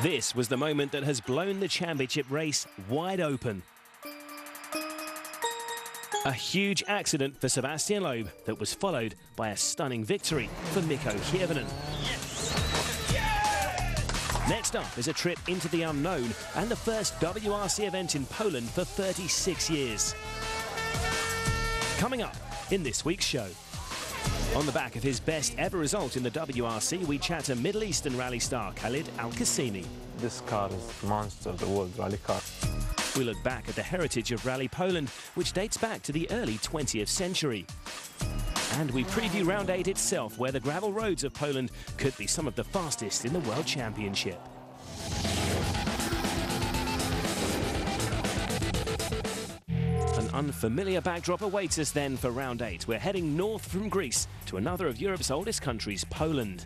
This was the moment that has blown the championship race wide open. A huge accident for Sebastian Loeb that was followed by a stunning victory for Mikko Hirvonen. Next up is a trip into the unknown and the first WRC event in Poland for 36 years. Coming up in this week's show. On the back of his best ever result in the WRC, we chat to Middle Eastern rally star Khalid Al-Qasimi. This car is the monster of the world rally car. We look back at the heritage of Rally Poland, which dates back to the early 20th century. And we preview Round 8 itself, where the gravel roads of Poland could be some of the fastest in the World Championship. An unfamiliar backdrop awaits us then for Round 8. We're heading north from Greece to another of Europe's oldest countries, Poland.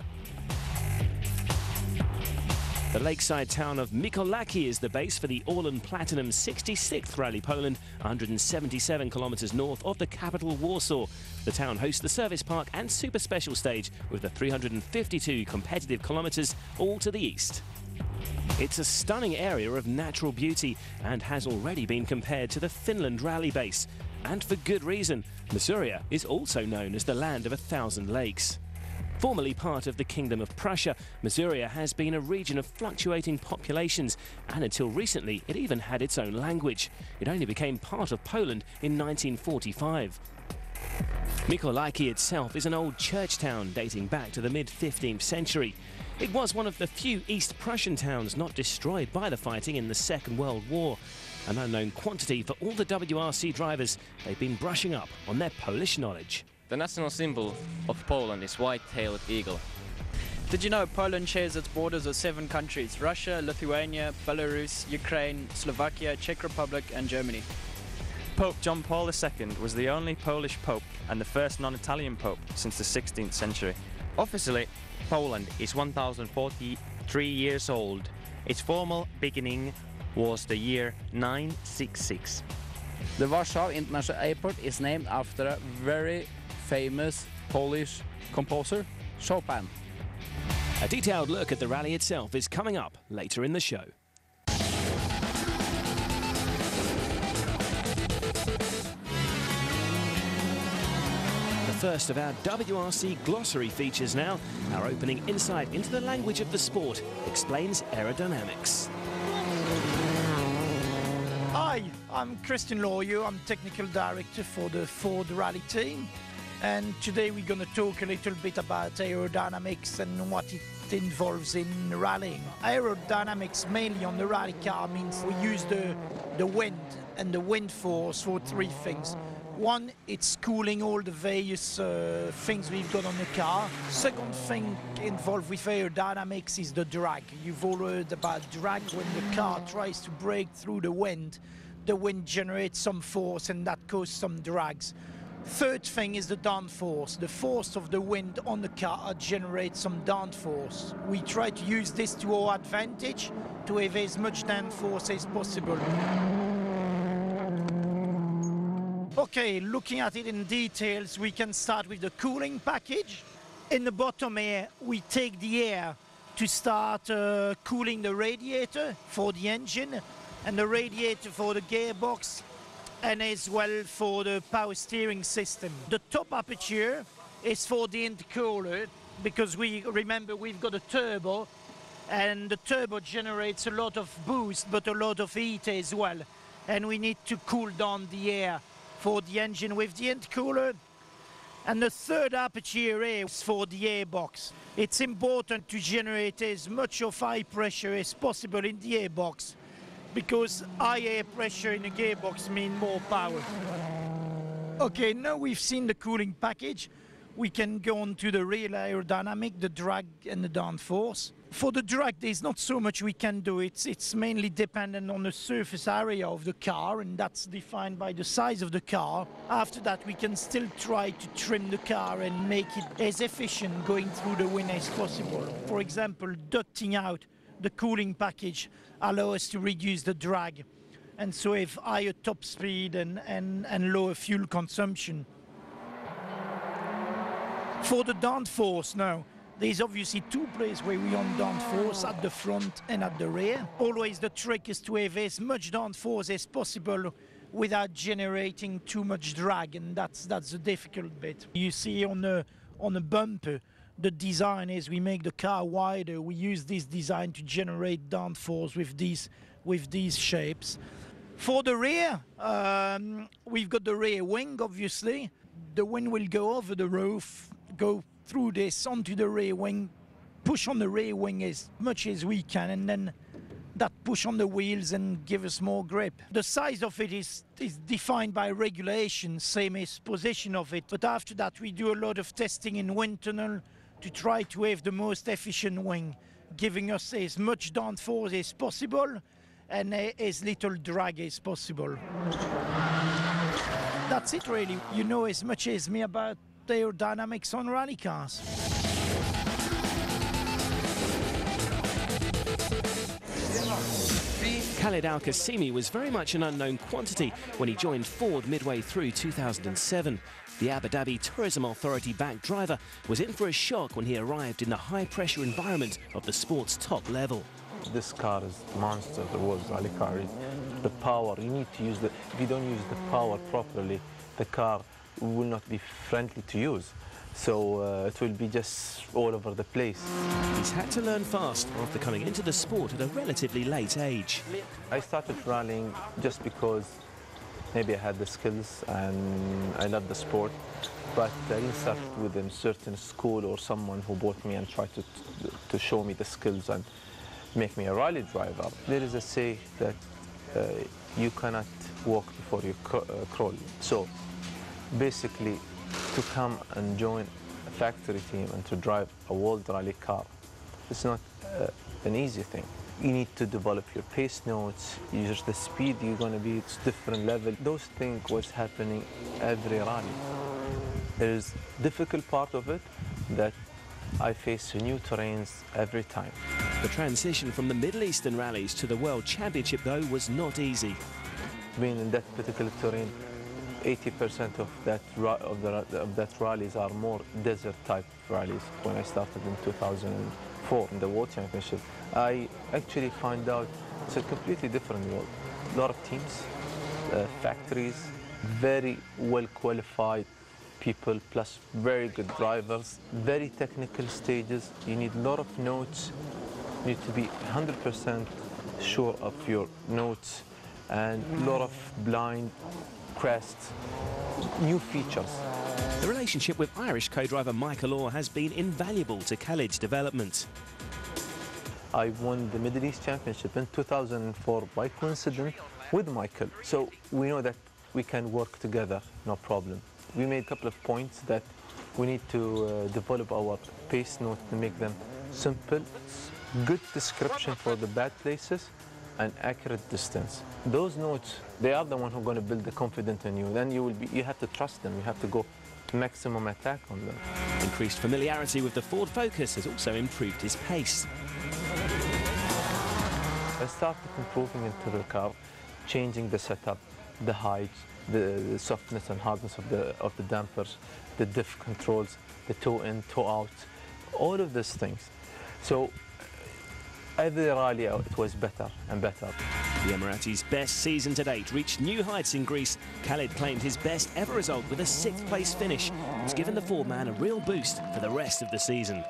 The lakeside town of Mikołajki is the base for the All-in Platinum 66th Rally Poland, 177 kilometers north of the capital Warsaw. The town hosts the service park and super special stage with the 352 competitive kilometers all to the east. It's a stunning area of natural beauty and has already been compared to the Finland rally base. And for good reason. Masuria is also known as the land of 1,000 lakes. Formerly part of the Kingdom of Prussia, Masuria has been a region of fluctuating populations, and until recently it even had its own language. It only became part of Poland in 1945. Mikołajki itself is an old church town dating back to the mid-15th century. It was one of the few East Prussian towns not destroyed by the fighting in the Second World War. An unknown quantity for all the WRC drivers. They've been brushing up on their Polish knowledge. The national symbol of Poland is white-tailed eagle. Did you know Poland shares its borders with 7 countries: Russia, Lithuania, Belarus, Ukraine, Slovakia, Czech Republic and Germany? Pope John Paul II was the only Polish pope and the first non-Italian pope since the 16th century. Officially, Poland is 1043 years old. Its formal beginning was the year 966. The Warsaw International Airport is named after a very famous Polish composer, Chopin. A detailed look at the rally itself is coming up later in the show. The first of our WRC glossary features now. Our opening insight into the language of the sport explains aerodynamics. Hi, I'm Christian Lawyer. I'm technical director for the Ford Rally team. And today we're going to talk a little bit about aerodynamics and what it involves in rallying. Aerodynamics mainly on the rally car means we use the wind and the wind force for 3 things. One, it's cooling all the various things we've got on the car. Second thing involved with aerodynamics is the drag. You've all heard about drag. When the car tries to break through the wind generates some force and that causes some drags. Third thing is the downforce. The force of the wind on the car generates some downforce. We try to use this to our advantage to have as much downforce as possible. Okay, looking at it in details, we can start with the cooling package. In the bottom here, we take the air to start cooling the radiator for the engine and the radiator for the gearbox, and as well for the power steering system. The top aperture is for the intercooler, because remember we've got a turbo, and the turbo generates a lot of boost but a lot of heat as well, and we need to cool down the air for the engine with the intercooler. And the third aperture is for the airbox. It's important to generate as much of high pressure as possible in the airbox, because high air pressure in the gearbox means more power. Okay, now we've seen the cooling package, we can go on to the real aerodynamic, the drag and the downforce. For the drag, there's not so much we can do. It's mainly dependent on the surface area of the car, and that's defined by the size of the car. After that, we can still try to trim the car and make it as efficient going through the wind as possible. For example, ducting out the cooling package allows us to reduce the drag, and so have higher top speed and lower fuel consumption. For the downforce now, There's obviously two places where we on downforce, at the front and at the rear. Always the trick is to have as much downforce as possible without generating too much drag, and that's the difficult bit. You see on a bumper, the design is we make the car wider. We use this design to generate downforce with these shapes. For the rear, we've got the rear wing, obviously. The wind will go over the roof, go through this onto the rear wing, push on the rear wing as much as we can, and then that push on the wheels and give us more grip. The size of it is defined by regulation, same as position of it. But after that, we do a lot of testing in wind tunnel to try to have the most efficient wing, giving us as much downforce as possible and as little drag as possible. That's it really. You know as much as me about aerodynamics on rally cars. Khaled Al-Qasimi was very much an unknown quantity when he joined Ford midway through 2007. The Abu Dhabi Tourism Authority-backed driver was in for a shock when he arrived in the high-pressure environment of the sport's top level. This car is a monster, the world's rally car. The power, you need to use if you don't use the power properly, the car will not be friendly to use. So it will be just all over the place. He's had to learn fast after coming into the sport at a relatively late age. I started rallying just because maybe I had the skills and I love the sport, but I didn't start with a certain school or someone who bought me and tried to show me the skills and make me a rally driver. There is a say that you cannot walk before you crawl. So basically, to come and join a factory team and to drive a world rally car, it's not an easy thing. You need to develop your pace notes, use the speed you're going to be, it's different level. Those things was happening every rally. There is difficult part of it that I face new terrains every time. The transition from the Middle Eastern rallies to the World Championship, though, was not easy. Being in that particular terrain, 80% of that rallies are more desert type rallies. When I started in 2004 in the World Championship, I actually found out it's a completely different world. A lot of teams, factories, very well qualified people, plus very good drivers, very technical stages. You need a lot of notes. You need to be 100% sure of your notes, and a lot of blind crests, new features. The relationship with Irish co-driver Michael Orr has been invaluable to Khaled's development. I won the Middle East Championship in 2004 by coincidence with Michael. So we know that we can work together, no problem. We made a couple of points that we need to develop our pace notes to make them simple, good description for the bad places, and accurate distance. Those notes, they are the one who are going to build the confidence in you. Then you have to trust them. You have to go maximum attack on them. Increased familiarity with the Ford Focus has also improved his pace. I started improving into the car, changing the setup, the height, the softness and hardness of the dampers, the diff controls, the toe in, toe out, all of these things. So every rally it was better and better. The Emirati's best season to date reached new heights in Greece. Khaled claimed his best ever result with a 6th place finish. It's given the Ford man a real boost for the rest of the season.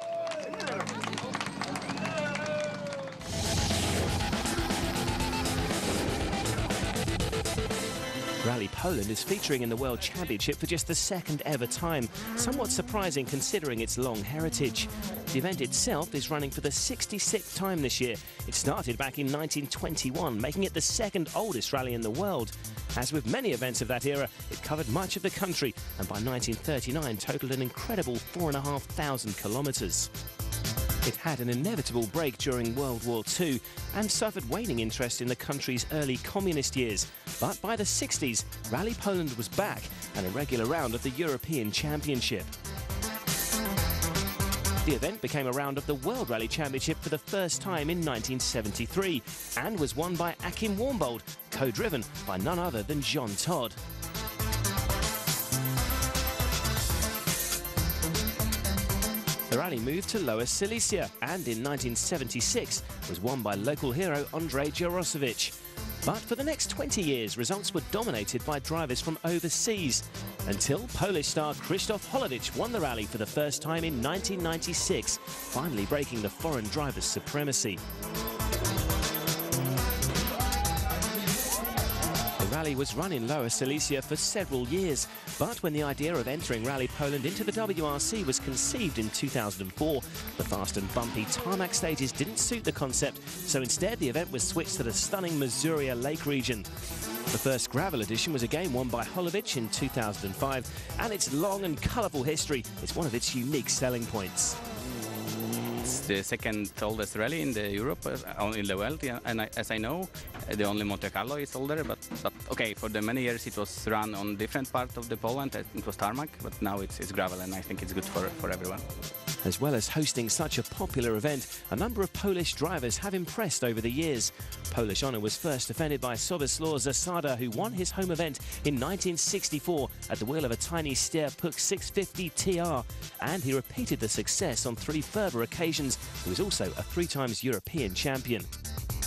Rally Poland is featuring in the World Championship for just the 2nd ever time, somewhat surprising considering its long heritage. The event itself is running for the 66th time this year. It started back in 1921, making it the 2nd oldest rally in the world. As with many events of that era, it covered much of the country and by 1939 totaled an incredible 4,500 kilometres. It had an inevitable break during World War II and suffered waning interest in the country's early communist years. But by the 60s, Rally Poland was back and a regular round of the European Championship. The event became a round of the World Rally Championship for the first time in 1973 and was won by Achim Warmbold, co-driven by none other than Jean Todt. The Rally rally moved to Lower Silesia and in 1976 was won by local hero Andrzej Jarosowicz. But for the next 20 years, results were dominated by drivers from overseas, until Polish star Krzysztof Holowicz won the rally for the first time in 1996, finally breaking the foreign driver's supremacy. The rally was run in Lower Silesia for several years, but when the idea of entering Rally Poland into the WRC was conceived in 2004, the fast and bumpy tarmac stages didn't suit the concept, so instead the event was switched to the stunning Mazuria Lake region. The first gravel edition was again won by Holowicz in 2005, and its long and colourful history is one of its unique selling points. It's the second oldest rally in the Europe, in the world, yeah. And as I know, the only Monte Carlo is older, but okay, for the many years it was run on different part of the Poland, it was tarmac, but now it's gravel, and I think it's good for everyone. As well as hosting such a popular event, a number of Polish drivers have impressed over the years. Polish honour was first defended by Sobislaw Zasada, who won his home event in 1964 at the wheel of a tiny Steyr Puch 650 TR, and he repeated the success on 3 further occasions. He was also a 3 times European champion.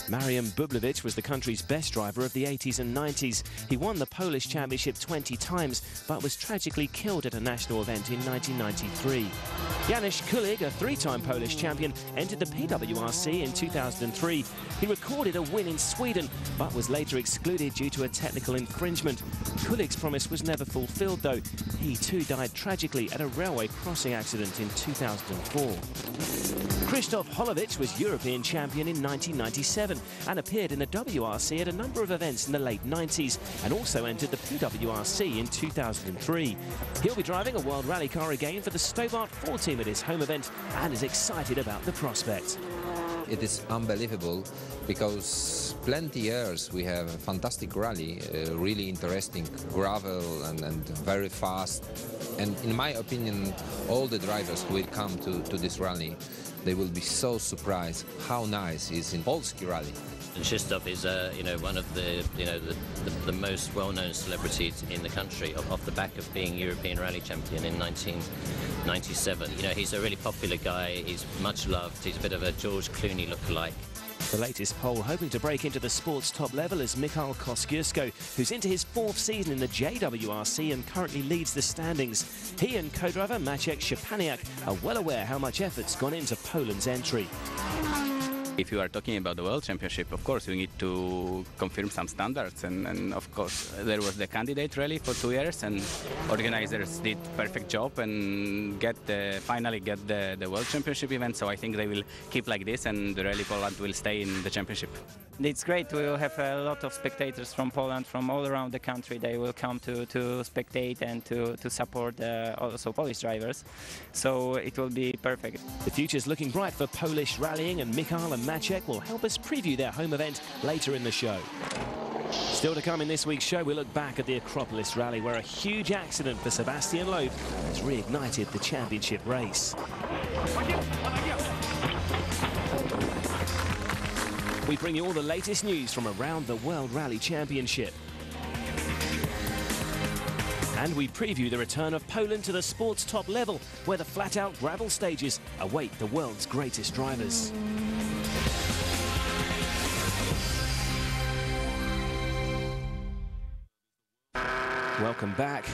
Marian Bublewicz was the country's best driver of the 80s and 90s. He won the Polish Championship 20 times, but was tragically killed at a national event in 1993. Janusz Kulig, a 3-time Polish champion, entered the PWRC in 2003. He recorded a win in Sweden, but was later excluded due to a technical infringement. Kulig's promise was never fulfilled, though. He too died tragically at a railway crossing accident in 2004. Krzysztof Holowicz was European champion in 1997 and appeared in the WRC at a number of events in the late 90s, and also entered the PWRC in 2003. He'll be driving a World Rally car again for the Stobart 4 team at his home event and is excited about the prospect. It is unbelievable because plenty years we have a fantastic rally, really interesting gravel and very fast. And in my opinion, all the drivers who will come to this rally, they will be so surprised how nice it is in Polski rally. And Krzysztof is, one of the most well-known celebrities in the country, off the back of being European Rally Champion in 1997. He's a really popular guy. He's much loved. He's a bit of a George Clooney lookalike. The latest poll hoping to break into the sport's top level is Michał Kosciuszko, who's into his 4th season in the JWRC and currently leads the standings. He and co-driver Maciek Szczepaniak are well aware how much effort's gone into Poland's entry. If you are talking about the World Championship, of course, we need to confirm some standards, and of course, there was the candidate rally for 2 years, and organizers did perfect job and finally get the World Championship event, so I think they will keep like this, and the Rally Poland will stay in the championship. It's great. We will have a lot of spectators from Poland, from all around the country. They will come to spectate and to support also Polish drivers, so it will be perfect. The future's looking bright for Polish rallying, and Michał and Maciek will help us preview their home event later in the show. Still to come in this week's show, we look back at the Acropolis Rally, where a huge accident for Sebastian Loeb has reignited the championship race. We bring you all the latest news from around the World Rally Championship. And we preview the return of Poland to the sport's top level, where the flat-out gravel stages await the world's greatest drivers. Welcome back.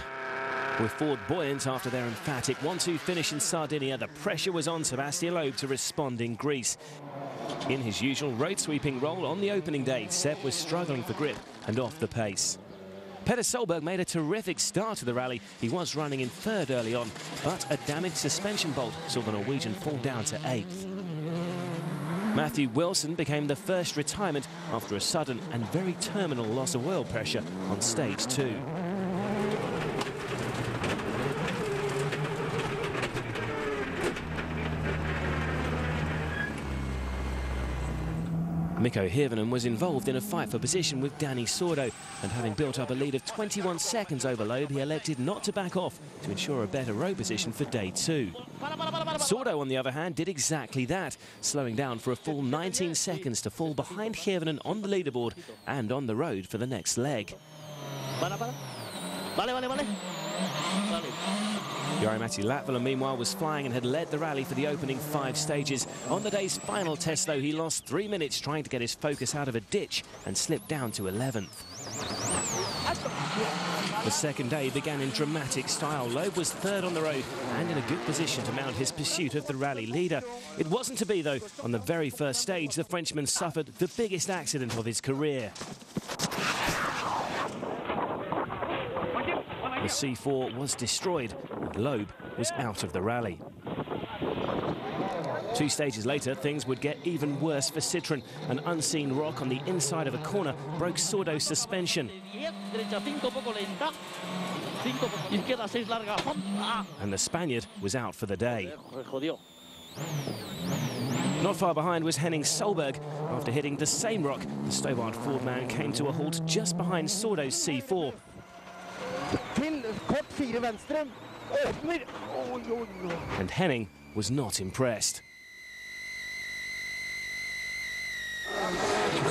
With Ford buoyant after their emphatic 1-2 finish in Sardinia, the pressure was on Sebastian Loeb to respond in Greece. In his usual road-sweeping role on the opening day, Seb was struggling for grip and off the pace. Petter Solberg made a terrific start to the rally. He was running in 3rd early on, but a damaged suspension bolt saw the Norwegian fall down to 8th. Matthew Wilson became the first retirement after a sudden and very terminal loss of oil pressure on stage 2. Mikko Hirvonen was involved in a fight for position with Danny Sordo, and having built up a lead of 21 seconds over Loeb, he elected not to back off to ensure a better road position for day 2. Sordo, on the other hand, did exactly that, slowing down for a full 19 seconds to fall behind Hirvonen on the leaderboard and on the road for the next leg. Jari-Matti Latvala, meanwhile, was flying and had led the rally for the opening 5 stages. On the day's final test, though, he lost 3 minutes trying to get his focus out of a ditch and slipped down to 11th. The second day began in dramatic style. Loeb was 3rd on the road and in a good position to mount his pursuit of the rally leader. It wasn't to be, though. On the very first stage, the Frenchman suffered the biggest accident of his career. The C4 was destroyed and Loeb was out of the rally. 2 stages later, things would get even worse for Citroën. An unseen rock on the inside of a corner broke Sordo's suspension. And the Spaniard was out for the day. Not far behind was Henning Solberg. After hitting the same rock, the Stobart Ford man came to a halt just behind Sordo's C4. And Henning was not impressed.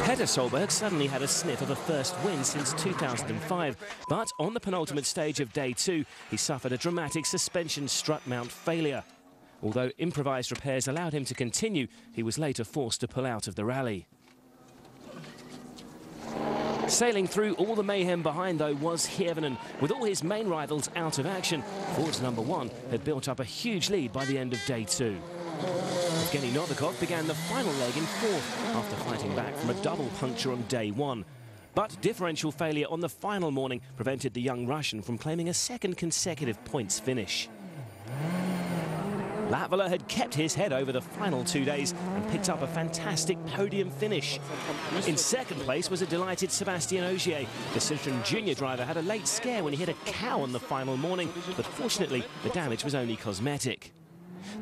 Peter Solberg suddenly had a sniff of a first win since 2005, but on the penultimate stage of day 2, he suffered a dramatic suspension strut mount failure. Although improvised repairs allowed him to continue, he was later forced to pull out of the rally. Sailing through all the mayhem behind, though, was Hirvonen. With all his main rivals out of action, Ford's #1 had built up a huge lead by the end of day 2. Evgeny Novikov began the final leg in 4th after fighting back from a double puncture on day 1. But differential failure on the final morning prevented the young Russian from claiming a second consecutive points finish. Latvala had kept his head over the final 2 days and picked up a fantastic podium finish. In second place was a delighted Sébastien Ogier. The Citroën Junior driver had a late scare when he hit a cow on the final morning, but fortunately the damage was only cosmetic.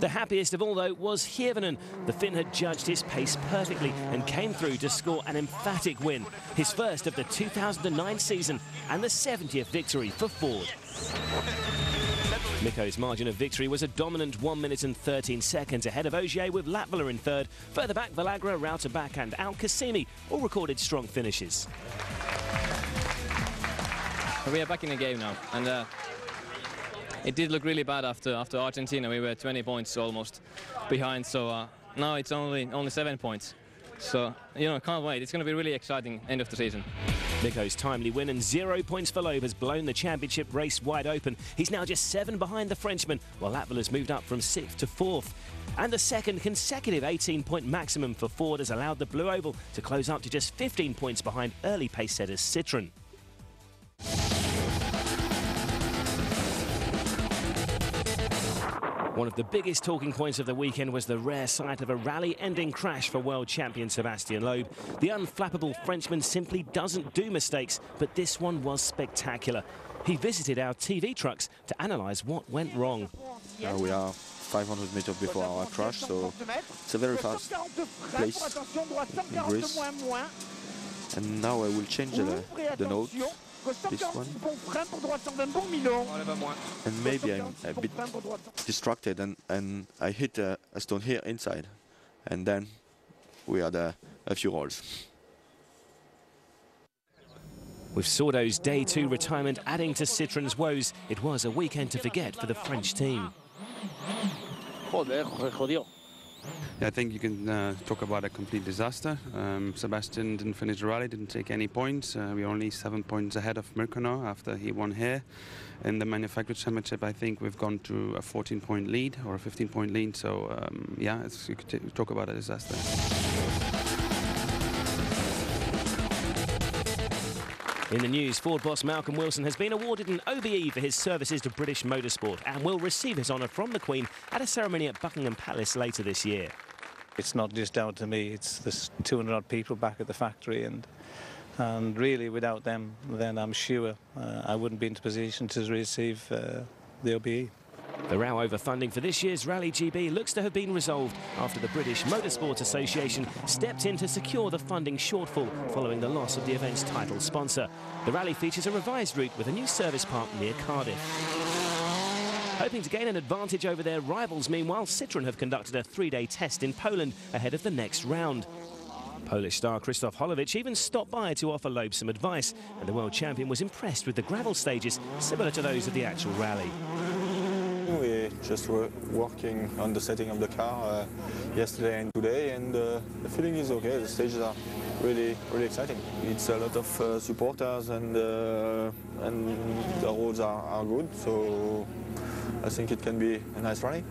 The happiest of all, though, was Hirvonen. The Finn had judged his pace perfectly and came through to score an emphatic win, his first of the 2009 season and the 70th victory for Ford. Mikko's margin of victory was a dominant 1 minute and 13 seconds ahead of Ogier, with Latvala in 3rd. Further back, Valagra, Rauterbach and Al-Qasimi all recorded strong finishes. We are back in the game now, and it did look really bad after Argentina. We were 20 points almost behind, so now it's only 7 points. So, you know, can't wait. It's going to be really exciting end of the season. Mikko's timely win and 0 points for Loeb has blown the championship race wide open. He's now just 7 behind the Frenchman, while Latvala's moved up from 6th to 4th. And the second consecutive 18-point maximum for Ford has allowed the Blue Oval to close up to just 15 points behind early pace setters Citroën. One of the biggest talking points of the weekend was the rare sight of a rally-ending crash for world champion Sébastien Loeb. The unflappable Frenchman simply doesn't do mistakes, but this one was spectacular. He visited our TV trucks to analyse what went wrong. We are 500 meters before our crash, so it's a very fast place in Greece. And now I will change the note. This one. And maybe I'm a bit distracted and I hit a stone here inside. And then we had a few rolls. With Sordo's day 2 retirement adding to Citroën's woes, it was a weekend to forget for the French team. Yeah, I think you can talk about a complete disaster. Sebastian didn't finish the rally, didn't take any points. We're only 7 points ahead of Mirkono after he won here. In the Manufacturers Championship, I think we've gone to a 14-point lead or a 15-point lead. So, yeah, you could talk about a disaster. In the news, Ford boss Malcolm Wilson has been awarded an OBE for his services to British motorsport and will receive his honour from the Queen at a ceremony at Buckingham Palace later this year. It's not just down to me, it's the 200-odd people back at the factory, and really without them, then I'm sure I wouldn't be in a position to receive the OBE. The row over funding for this year's Rally GB looks to have been resolved after the British Motorsport Association stepped in to secure the funding shortfall following the loss of the event's title sponsor. The rally features a revised route with a new service park near Cardiff. Hoping to gain an advantage over their rivals, meanwhile, Citroën have conducted a 3-day test in Poland ahead of the next round. Polish star Krzysztof Holowicz even stopped by to offer Loeb some advice, and the world champion was impressed with the gravel stages, similar to those of the actual rally. We just were working on the setting of the car yesterday and today, and the feeling is okay. The stages are really exciting. It's a lot of supporters, and the roads are good, so I think it can be a nice rally.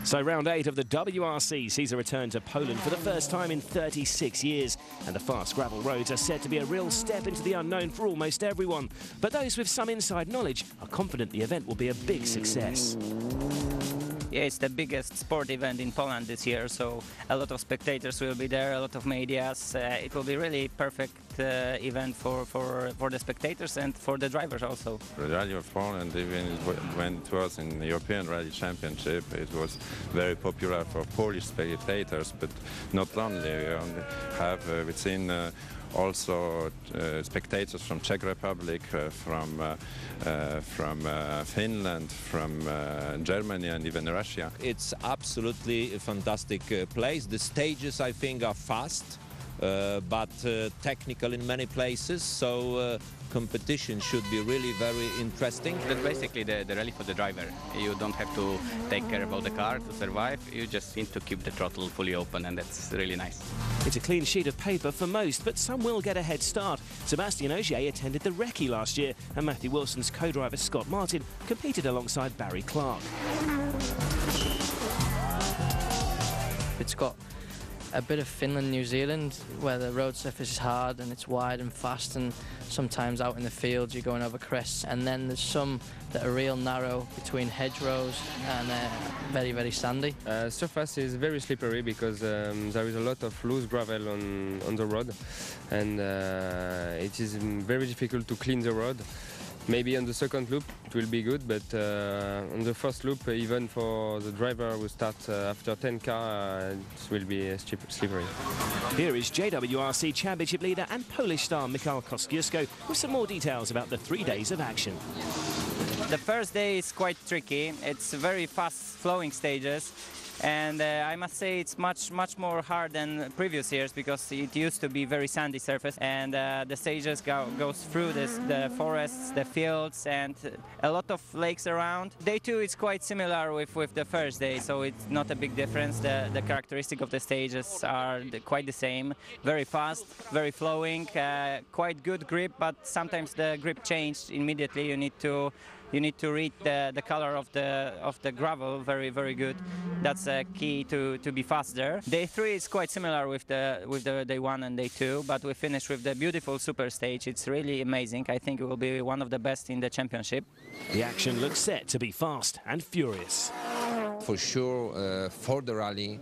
So round 8 of the WRC sees a return to Poland for the first time in 36 years. And the fast gravel roads are said to be a real step into the unknown for almost everyone. But those with some inside knowledge are confident the event will be a big success. Yeah, it's the biggest sport event in Poland this year, so a lot of spectators will be there, a lot of medias. It will be really perfect event for the spectators and for the drivers also. The Rally of Poland, even when it was in the European Rally Championship, it was very popular for Polish spectators, but not only. We only have we've seen also spectators from Czech Republic, from Finland, from Germany and even Russia. It's absolutely a fantastic place. The stages, I think, are fast, but technical in many places, so competition should be really very interesting. That's basically the rally for the driver. You don't have to take care about the car to survive, you just need to keep the throttle fully open, and that's really nice. It's a clean sheet of paper for most, but some will get a head start. Sébastien Ogier attended the recce last year, and Matthew Wilson's co-driver Scott Martin competed alongside Barry Clark. It's got a bit of Finland, New Zealand, where the road surface is hard and it's wide and fast, and sometimes out in the fields you're going over crests, and then there's some that are real narrow between hedgerows and very, very sandy. Surface is very slippery because there is a lot of loose gravel on the road, and it is very difficult to clean the road. Maybe on the second loop it will be good, but on the first loop, even for the driver who starts after 10 car, it will be slippery. Here is JWRC Championship leader and Polish star Michał Kosciuszko with some more details about the 3 days of action. The first day is quite tricky. It's very fast-flowing stages, and I must say it's much more hard than previous years because it used to be very sandy surface, and the stages goes through the forests, the fields, and a lot of lakes around. Day 2 is quite similar with the first day, so it's not a big difference. The characteristic of the stages are quite the same. Very fast, very flowing, quite good grip, but sometimes the grip changed immediately. You need to read the color of the gravel very good. That's a key to be fast there. Day 3 is quite similar with the day 1 and day 2, but we finish with the beautiful super stage. It's really amazing. I think it will be one of the best in the championship. The action looks set to be fast and furious. For sure, for the rally,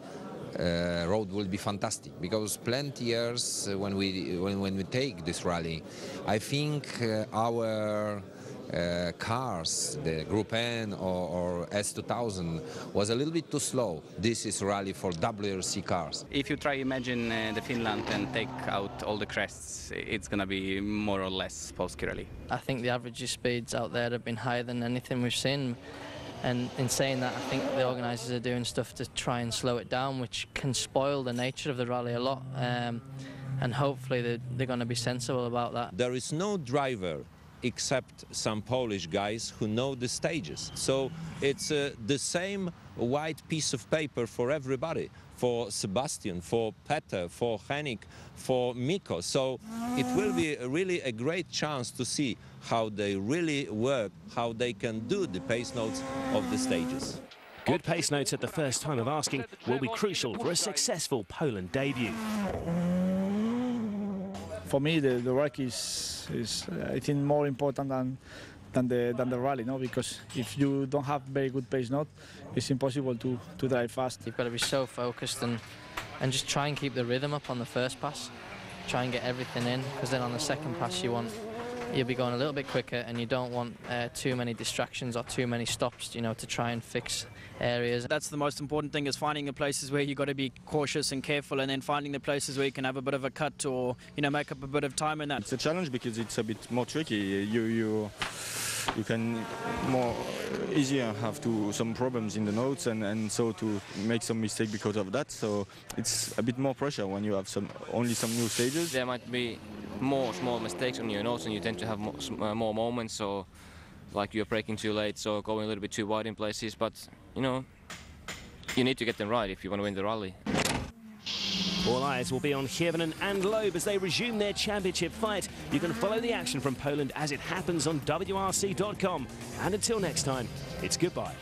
road will be fantastic, because plenty years when we take this rally, I think our cars, the Group N or S2000, was a little bit too slow. This is rally for WRC cars. If you try imagine the Finland and take out all the crests, it's going to be more or less Polski rally. I think the average speeds out there have been higher than anything we've seen. And in saying that, I think the organisers are doing stuff to try and slow it down, which can spoil the nature of the rally a lot. And hopefully they're going to be sensible about that. There is no driver except some Polish guys who know the stages. So it's the same white piece of paper for everybody, for Sébastien, for Peter, for Henrik, for Mikko. So it will be really a great chance to see how they really work, how they can do the pace notes of the stages. Good pace notes at the first time of asking will be crucial for a successful Poland debut. For me, the work is I think more important than the rally, no? Because if you don't have very good pace note, it's impossible to drive fast. You've got to be so focused and just try and keep the rhythm up on the first pass. Try and get everything in, because then on the second pass you'll be going a little bit quicker, and you don't want too many distractions or too many stops, you know, to try and fix areas. That's the most important thing, is finding the places where you've got to be cautious and careful, and then finding the places where you can have a bit of a cut or, you know, make up a bit of time in that. It's a challenge because it's a bit more tricky. You can more easier have some problems in the notes, and so to make some mistake because of that. So it's a bit more pressure when you have only some new stages. There might be more small mistakes on your notes, and you tend to have more moments, so like you're braking too late, so going a little bit too wide in places. But you know, you need to get them right if you want to win the rally. All eyes will be on Hirvonen and Loeb as they resume their championship fight. You can follow the action from Poland as it happens on WRC.com. And until next time, it's goodbye.